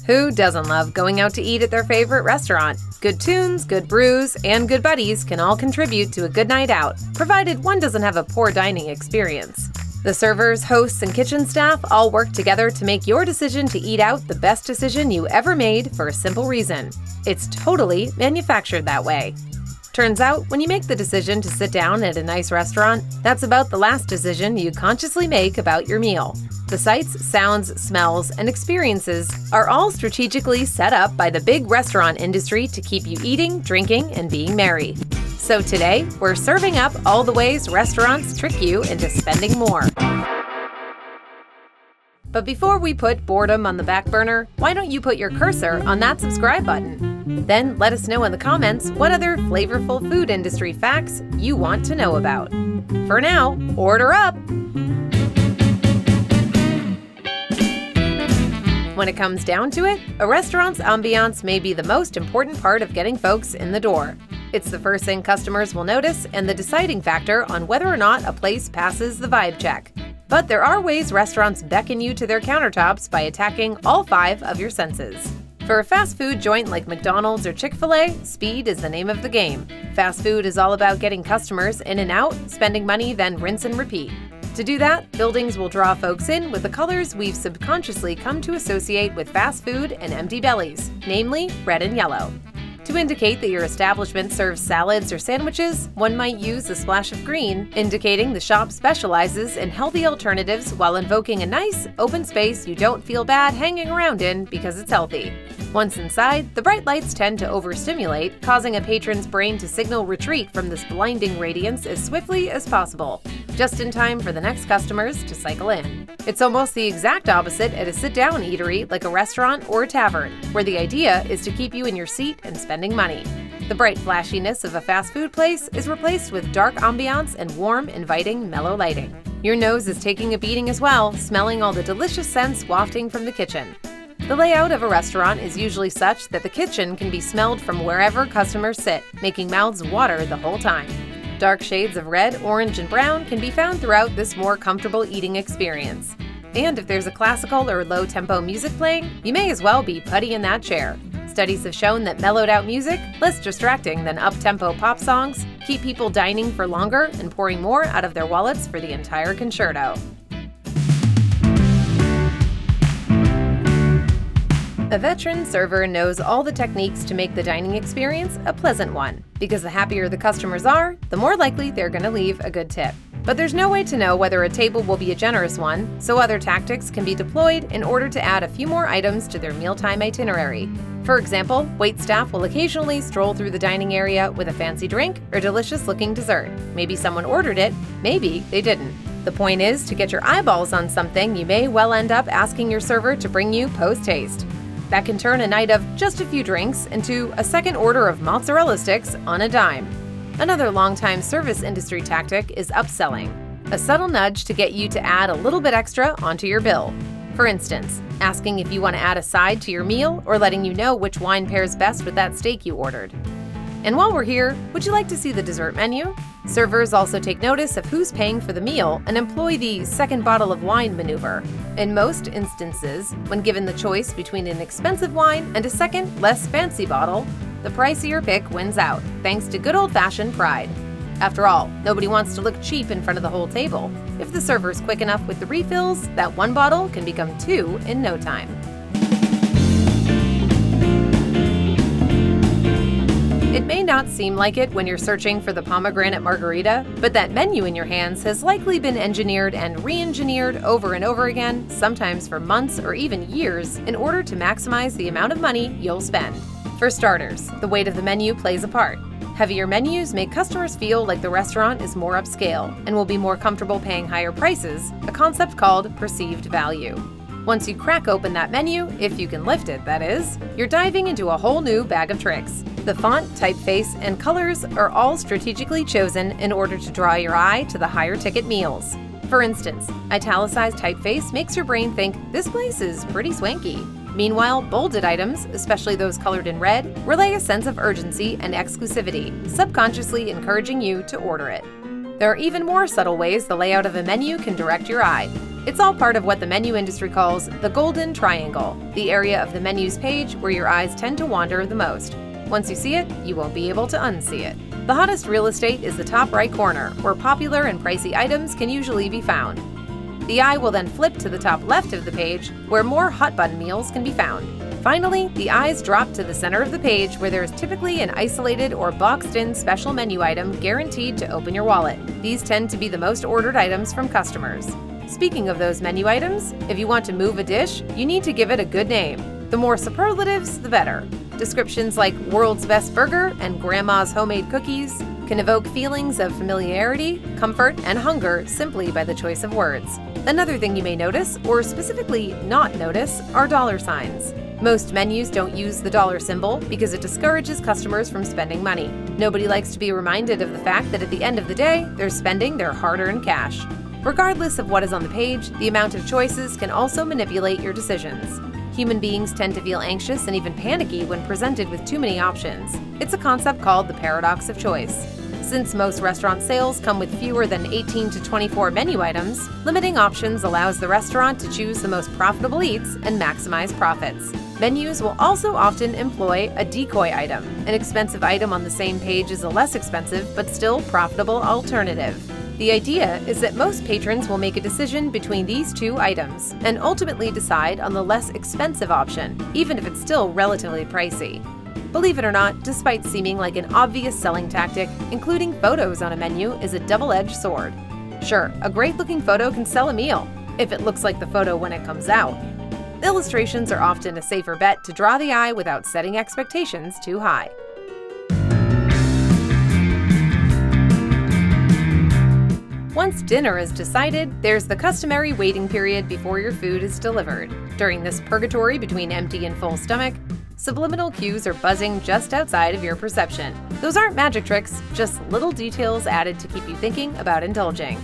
Who doesn't love going out to eat at their favorite restaurant? Good tunes, good brews, and good buddies can all contribute to a good night out, provided one doesn't have a poor dining experience. The servers, hosts, and kitchen staff all work together to make your decision to eat out the best decision you ever made for a simple reason. It's totally manufactured that way. Turns out, when you make the decision to sit down at a nice restaurant, that's about the last decision you consciously make about your meal. The sights, sounds, smells, and experiences are all strategically set up by the big restaurant industry to keep you eating, drinking, and being merry. So today, we're serving up all the ways restaurants trick you into spending more. But before we put boredom on the back burner, why don't you put your cursor on that subscribe button? Then let us know in the comments what other flavorful food industry facts you want to know about. For now, order up! When it comes down to it, a restaurant's ambiance may be the most important part of getting folks in the door. It's the first thing customers will notice and the deciding factor on whether or not a place passes the vibe check. But there are ways restaurants beckon you to their countertops by attacking all 5 of your senses. For a fast food joint like McDonald's or Chick-fil-A, speed is the name of the game. Fast food is all about getting customers in and out, spending money, then rinse and repeat. To do that, buildings will draw folks in with the colors we've subconsciously come to associate with fast food and empty bellies, namely red and yellow. To indicate that your establishment serves salads or sandwiches, one might use a splash of green, indicating the shop specializes in healthy alternatives while invoking a nice, open space you don't feel bad hanging around in because it's healthy. Once inside, the bright lights tend to overstimulate, causing a patron's brain to signal retreat from this blinding radiance as swiftly as possible, just in time for the next customers to cycle in. It's almost the exact opposite at a sit-down eatery like a restaurant or a tavern, where the idea is to keep you in your seat and spending money. The bright flashiness of a fast food place is replaced with dark ambiance and warm, inviting, mellow lighting. Your nose is taking a beating as well, smelling all the delicious scents wafting from the kitchen. The layout of a restaurant is usually such that the kitchen can be smelled from wherever customers sit, making mouths water the whole time. Dark shades of red, orange, and brown can be found throughout this more comfortable eating experience. And if there's a classical or low-tempo music playing, you may as well be putty in that chair. Studies have shown that mellowed-out music, less distracting than up-tempo pop songs, keep people dining for longer and pouring more out of their wallets for the entire concerto. A veteran server knows all the techniques to make the dining experience a pleasant one, because the happier the customers are, the more likely they're going to leave a good tip. But there's no way to know whether a table will be a generous one, so other tactics can be deployed in order to add a few more items to their mealtime itinerary. For example, waitstaff will occasionally stroll through the dining area with a fancy drink or delicious-looking dessert. Maybe someone ordered it, maybe they didn't. The point is, to get your eyeballs on something, you may well end up asking your server to bring you post-haste. That can turn a night of just a few drinks into a second order of mozzarella sticks on a dime. Another longtime service industry tactic is upselling, a subtle nudge to get you to add a little bit extra onto your bill. For instance, asking if you want to add a side to your meal or letting you know which wine pairs best with that steak you ordered. And while we're here, would you like to see the dessert menu? Servers also take notice of who's paying for the meal and employ the second bottle of wine maneuver. In most instances, when given the choice between an expensive wine and a second, less fancy bottle, the pricier pick wins out, thanks to good old-fashioned pride. After all, nobody wants to look cheap in front of the whole table. If the server's quick enough with the refills, that one bottle can become 2 in no time. It may not seem like it when you're searching for the pomegranate margarita, but that menu in your hands has likely been engineered and re-engineered over and over again, sometimes for months or even years, in order to maximize the amount of money you'll spend. For starters, the weight of the menu plays a part. Heavier menus make customers feel like the restaurant is more upscale and will be more comfortable paying higher prices, a concept called perceived value. Once you crack open that menu, if you can lift it, that is, you're diving into a whole new bag of tricks. The font, typeface, and colors are all strategically chosen in order to draw your eye to the higher ticket meals. For instance, italicized typeface makes your brain think, this place is pretty swanky. Meanwhile, bolded items, especially those colored in red, relay a sense of urgency and exclusivity, subconsciously encouraging you to order it. There are even more subtle ways the layout of a menu can direct your eye. It's all part of what the menu industry calls the golden triangle, the area of the menu's page where your eyes tend to wander the most. Once you see it, you won't be able to unsee it. The hottest real estate is the top right corner, where popular and pricey items can usually be found. The eye will then flip to the top left of the page, where more hot-button meals can be found. Finally, the eyes drop to the center of the page, where there is typically an isolated or boxed-in special menu item guaranteed to open your wallet. These tend to be the most ordered items from customers. Speaking of those menu items, if you want to move a dish, you need to give it a good name. The more superlatives, the better. Descriptions like "world's best burger" and "grandma's homemade cookies" can evoke feelings of familiarity, comfort, and hunger simply by the choice of words. Another thing you may notice, or specifically not notice, are dollar signs. Most menus don't use the dollar symbol because it discourages customers from spending money. Nobody likes to be reminded of the fact that at the end of the day, they're spending their hard-earned cash. Regardless of what is on the page, the amount of choices can also manipulate your decisions. Human beings tend to feel anxious and even panicky when presented with too many options. It's a concept called the paradox of choice. Since most restaurant sales come with fewer than 18 to 24 menu items, limiting options allows the restaurant to choose the most profitable eats and maximize profits. Menus will also often employ a decoy item, an expensive item on the same page as a less expensive but still profitable alternative. The idea is that most patrons will make a decision between these two items and ultimately decide on the less expensive option, even if it's still relatively pricey. Believe it or not, despite seeming like an obvious selling tactic, including photos on a menu is a double-edged sword. Sure, a great-looking photo can sell a meal, if it looks like the photo when it comes out. Illustrations are often a safer bet to draw the eye without setting expectations too high. Once dinner is decided, there's the customary waiting period before your food is delivered. During this purgatory between empty and full stomach, subliminal cues are buzzing just outside of your perception. Those aren't magic tricks, just little details added to keep you thinking about indulging.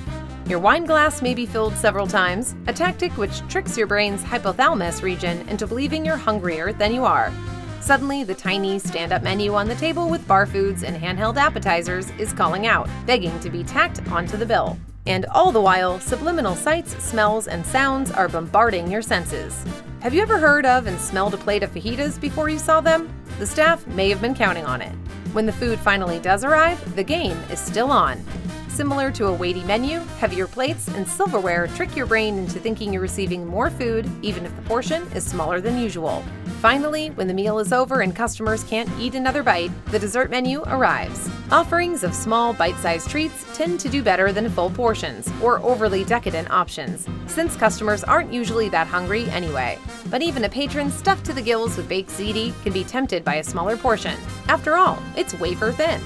Your wine glass may be filled several times, a tactic which tricks your brain's hypothalamus region into believing you're hungrier than you are. Suddenly, the tiny stand-up menu on the table with bar foods and handheld appetizers is calling out, begging to be tacked onto the bill. And all the while, subliminal sights, smells, and sounds are bombarding your senses. Have you ever heard of and smelled a plate of fajitas before you saw them? The staff may have been counting on it. When the food finally does arrive, the game is still on. Similar to a weighty menu, heavier plates and silverware trick your brain into thinking you're receiving more food, even if the portion is smaller than usual. Finally, when the meal is over and customers can't eat another bite, the dessert menu arrives. Offerings of small, bite-sized treats tend to do better than full portions or overly decadent options, since customers aren't usually that hungry anyway. But even a patron stuffed to the gills with baked ziti can be tempted by a smaller portion. After all, it's wafer thin.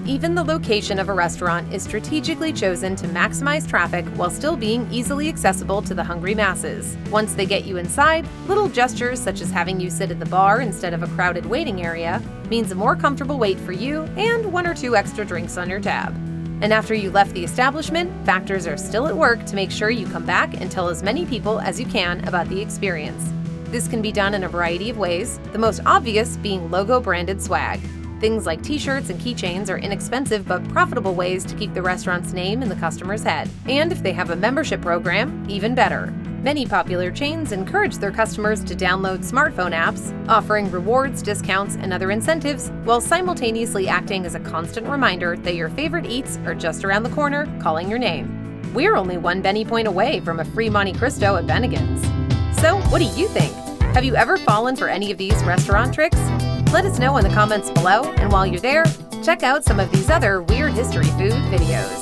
Even the location of a restaurant is strategically chosen to maximize traffic while still being easily accessible to the hungry masses. Once they get you inside, little gestures such as having you sit at the bar instead of a crowded waiting area means a more comfortable wait for you and 1 or 2 extra drinks on your tab. And after you left the establishment, factors are still at work to make sure you come back and tell as many people as you can about the experience. This can be done in a variety of ways, the most obvious being logo-branded swag. Things like t-shirts and keychains are inexpensive but profitable ways to keep the restaurant's name in the customer's head. And if they have a membership program, even better. Many popular chains encourage their customers to download smartphone apps, offering rewards, discounts, and other incentives, while simultaneously acting as a constant reminder that your favorite eats are just around the corner, calling your name. We're only 1 Benny point away from a free Monte Cristo at Bennigan's. So, what do you think? Have you ever fallen for any of these restaurant tricks? Let us know in the comments below, and while you're there, check out some of these other Weird History Food videos.